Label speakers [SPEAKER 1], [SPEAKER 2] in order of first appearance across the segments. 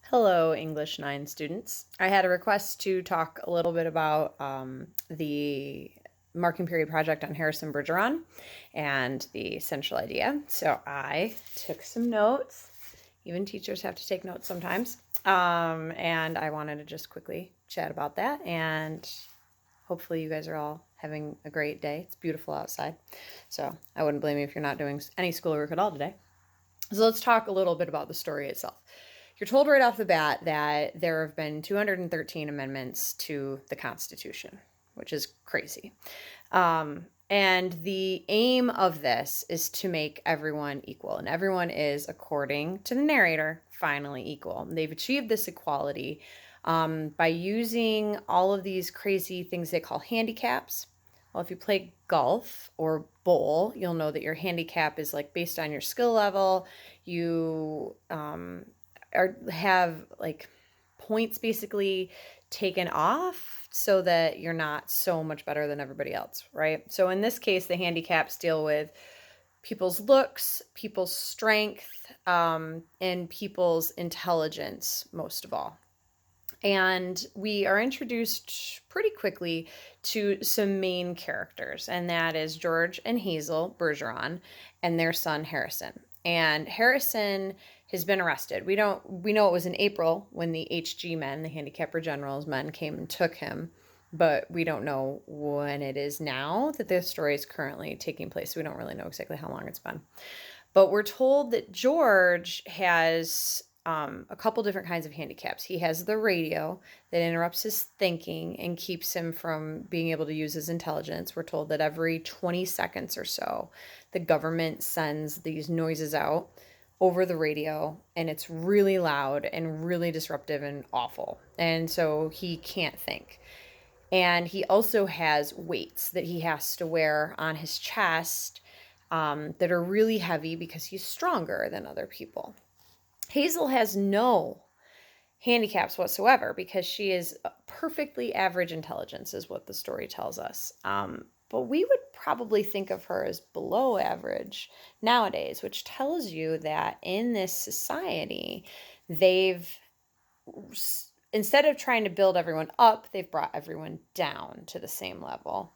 [SPEAKER 1] Hello, English 9 students. I had a request to talk a little bit about the marking period project on Harrison Bergeron and the central idea. So I took some notes. Even teachers have to take notes sometimes. And I wanted to just quickly chat about that. And hopefully you guys are all having a great day. It's beautiful outside. So I wouldn't blame you if you're not doing any schoolwork at all today. So let's talk a little bit about the story itself. You're told right off the bat that there have been 213 amendments to the Constitution, which is crazy. And the aim of this is to make everyone equal. And everyone is, according to the narrator, finally equal. And they've achieved this equality by using all of these crazy things they call handicaps. Well, if you play golf or bowl, you'll know that your handicap is like based on your skill level. You have like points basically taken off so that you're not so much better than everybody else, right? So in this case, the handicaps deal with people's looks, people's strength, and people's intelligence, most of all. And we are introduced pretty quickly to some main characters, and that is George and Hazel Bergeron and their son Harrison. And Harrison has been arrested. We know it was in April when the HG men, the handicapper generals men, came and took him, but we don't know when it is now that this story is currently taking place. We don't really know exactly how long it's been. But we're told that George has a couple different kinds of handicaps. He has the radio that interrupts his thinking and keeps him from being able to use his intelligence. We're told that every 20 seconds or so, the government sends these noises out over the radio, and it's really loud and really disruptive and awful. And so he can't think. And he also has weights that he has to wear on his chest that are really heavy because he's stronger than other people. Hazel has no handicaps whatsoever because she is perfectly average intelligence, is what the story tells us. But we would probably think of her as below average nowadays, which tells you that in this society, they've, instead of trying to build everyone up, they've brought everyone down to the same level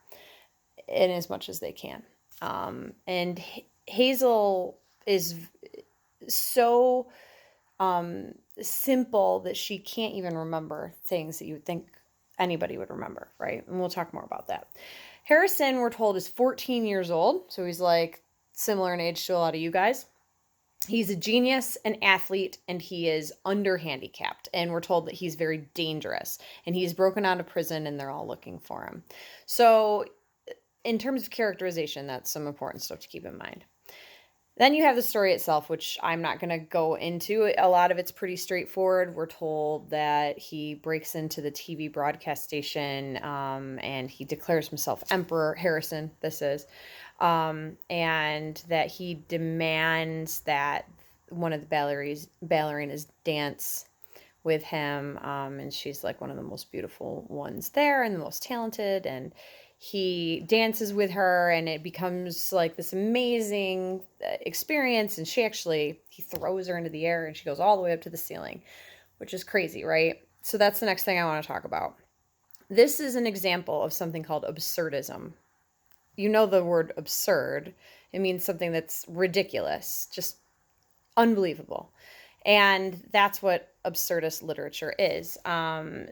[SPEAKER 1] in as much as they can. And Hazel is so simple that she can't even remember things that you would think anybody would remember, right? And we'll talk more about that. Harrison, we're told, is 14 years old, so he's like similar in age to a lot of you guys. He's a genius, an athlete, and he is under handicapped. And we're told that he's very dangerous. And he's broken out of prison, and they're all looking for him. So in terms of characterization, that's some important stuff to keep in mind. Then you have the story itself, which I'm not going to go into. A lot of it's pretty straightforward. We're told that he breaks into the TV broadcast station and he declares himself Emperor Harrison, this is, and that he demands that one of the ballerinas dance with him, and she's like one of the most beautiful ones there and the most talented, and he dances with her, and it becomes like this amazing experience, and he throws her into the air, and she goes all the way up to the ceiling, which is crazy, right? So that's the next thing I want to talk about. This is an example of something called absurdism. You know the word absurd. It means something that's ridiculous, just unbelievable. And that's what absurdist literature is.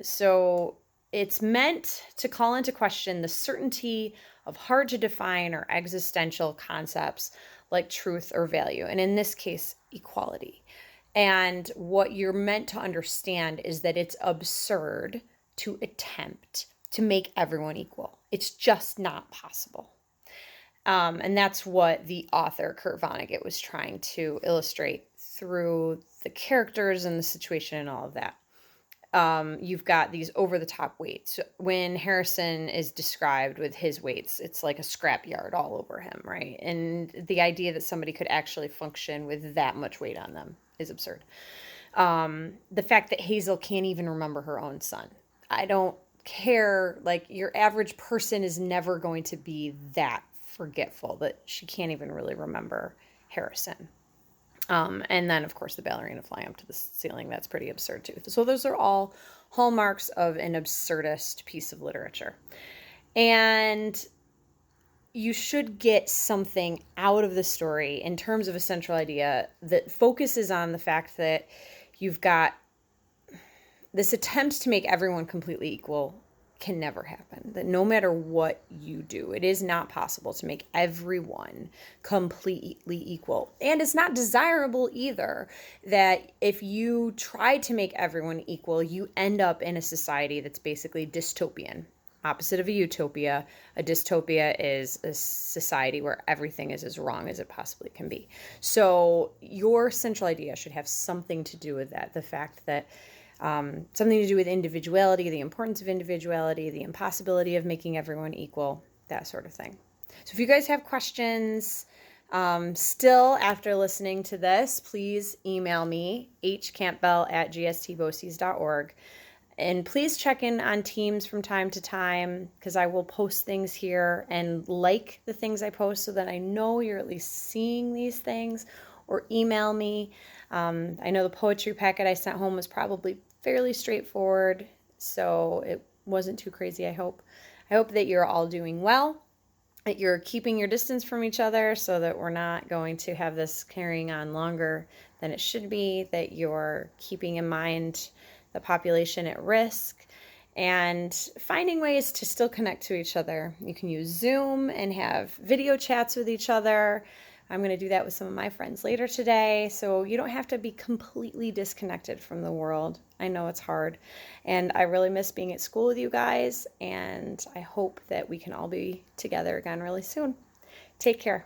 [SPEAKER 1] So it's meant to call into question the certainty of hard to define or existential concepts like truth or value, and in this case, equality. And what you're meant to understand is that it's absurd to attempt to make everyone equal. It's just not possible. And that's what the author, Kurt Vonnegut, was trying to illustrate through the characters and the situation and all of that. You've got these over-the-top weights. When Harrison is described with his weights, it's like a scrapyard all over him, right? And the idea that somebody could actually function with that much weight on them is absurd. The fact that Hazel can't even remember her own son. I don't care. Like, your average person is never going to be that forgetful that she can't even really remember Harrison. And then, of course, the ballerina flying up to the ceiling. That's pretty absurd, too. So those are all hallmarks of an absurdist piece of literature. And you should get something out of the story in terms of a central idea that focuses on the fact that you've got this attempt to make everyone completely equal can never happen. That no matter what you do, it is not possible to make everyone completely equal. And it's not desirable either that if you try to make everyone equal, you end up in a society that's basically dystopian. Opposite of a utopia, a dystopia is a society where everything is as wrong as it possibly can be. So your central idea should have something to do with that. The fact that something to do with individuality, the importance of individuality, the impossibility of making everyone equal, that sort of thing. So if you guys have questions still after listening to this, please email me, hcampbell@gstbosies.org. And please check in on Teams from time to time because I will post things here and like the things I post so that I know you're at least seeing these things, or email me. I know the poetry packet I sent home was probably fairly straightforward, so it wasn't too crazy, I hope. I hope that you're all doing well, that you're keeping your distance from each other so that we're not going to have this carrying on longer than it should be, that you're keeping in mind the population at risk, and finding ways to still connect to each other. You can use Zoom and have video chats with each other. I'm going to do that with some of my friends later today, so you don't have to be completely disconnected from the world. I know it's hard, and I really miss being at school with you guys, and I hope that we can all be together again really soon. Take care.